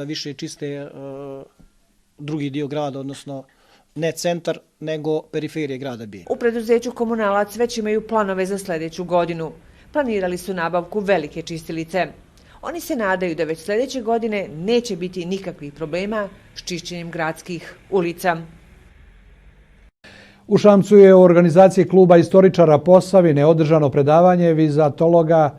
više čiste drugi dio grada, odnosno ne centar, nego periferije grada Bijela. U preduzeću Komunalac već imaju planove za sljedeću godinu. Planirali su nabavku velike čistilice. Oni se nadaju da već sljedeće godine neće biti nikakvih problema s čišćenjem gradskih ulica. U Šamcu je u organizaciji kluba istoričara Posavine održano predavanje vizatologa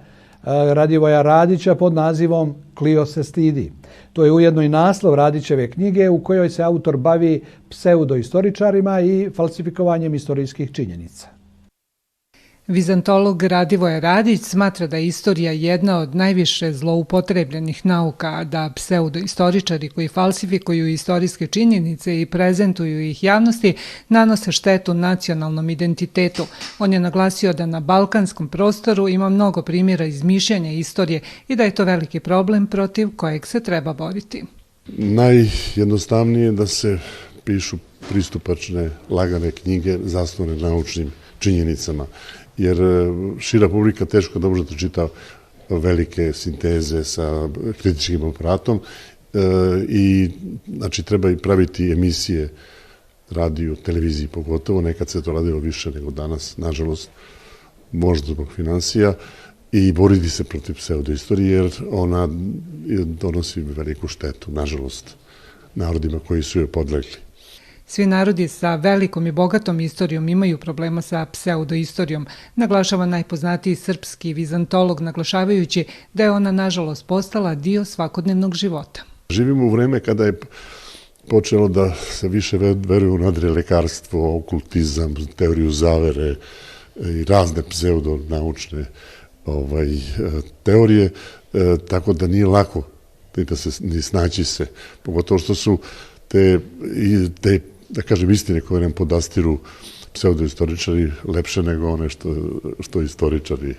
Radivoja Radića pod nazivom Klio se stidi. To je ujedno i naslov Radićeve knjige u kojoj se autor bavi pseudoistoričarima i falsifikovanjem istorijskih činjenica. Vizantolog Radivoje Radić smatra da je istorija jedna od najviše zloupotrebljenih nauka, a da pseudoistoričari koji falsifikuju istorijske činjenice i prezentuju ih javnosti nanose štetu nacionalnom identitetu. On je naglasio da na balkanskom prostoru ima mnogo primjera izmišljanja istorije i da je to veliki problem protiv kojeg se treba boriti. Najjednostavnije je da se pišu pristupačne, lagane knjige zasnovane naučnim činjenicama, jer šira publika teško da može da čita velike sinteze sa kritičkim aparatom i znači treba i praviti emisije radio, televiziji pogotovo, nekad se to radilo više nego danas, nažalost, možda zbog finansija, i boriti se protiv pseudoistorije jer ona donosi veliku štetu, nažalost, narodima koji su joj podlegli. Svi narodi sa velikom i bogatom istorijom imaju problema sa pseudoistorijom, naglašava najpoznatiji srpski vizantolog, naglašavajući da je ona nažalost postala dio svakodnevnog života. Živimo u vreme kada je počelo da se više veruje u nadrilekarstvo, okultizam, teoriju zavere i razne pseudonaučne teorije, tako da nije lako ni snaći se, pogotovo što su te da kažem, istine koje nam podastiru pseudoistoričari lepše nego one što istoričari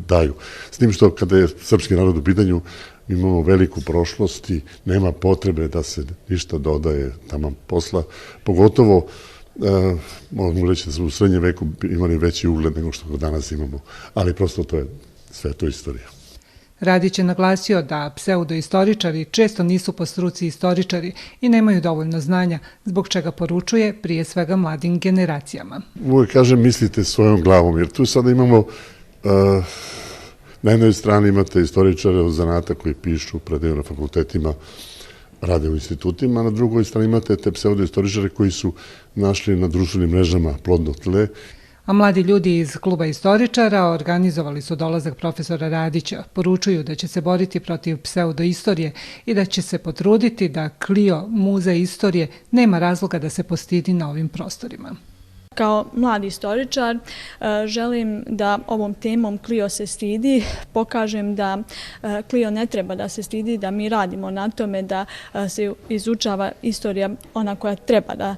daju. S tim što kada je srpski narod u pitanju, mi imamo veliku prošlost i nema potrebe da se ništa dodaje tamo posla. Pogotovo, možemo reći da smo u srednjem veku imali veći ugled nego što danas imamo, ali prosto to je sve to istorija. Radić je naglasio da pseudoistoričari često nisu po struci istoričari i nemaju dovoljno znanja, zbog čega poručuje prije svega mladim generacijama. Uvijek kažem, mislite svojom glavom, jer tu sada imamo, na jednoj strani imate istoričare od zanata koji pišu, predaju na fakultetima, rade u institutima, a na drugoj strani imate te pseudoistoričare koji su našli na društvenim mrežama plodno tle. A mladi ljudi iz kluba istoričara organizovali su dolazak profesora Radića. Poručuju da će se boriti protiv pseudoistorije i da će se potruditi da Klio, muzej istorije, nema razloga da se postidi na ovim prostorima. Kao mladi istoričar želim da ovom temom Klio se stidi pokažem da Klio ne treba da se stidi, da mi radimo na tome da se izučava istorija ona koja treba da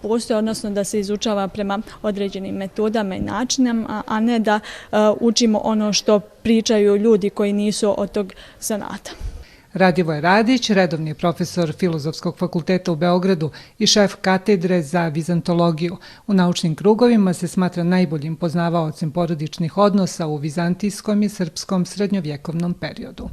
postoje, odnosno da se izučava prema određenim metodama i načinama, a ne da učimo ono što pričaju ljudi koji nisu od tog zanata. Radivoje Radić, redovni je profesor Filozofskog fakulteta u Beogradu i šef katedre za vizantologiju. U naučnim krugovima se smatra najboljim poznavaocem porodičnih odnosa u vizantijskom i srpskom srednjovjekovnom periodu.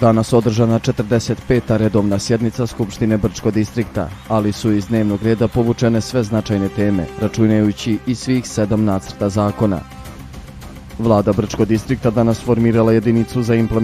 Danas održana 45. redovna sjednica Skupštine Brčko distrikta, ali su iz dnevnog reda povučene sve značajne teme, računajući i svih 7 nacrta zakona. Vlada Brčko distrikta danas formirala jedinicu za implementaciju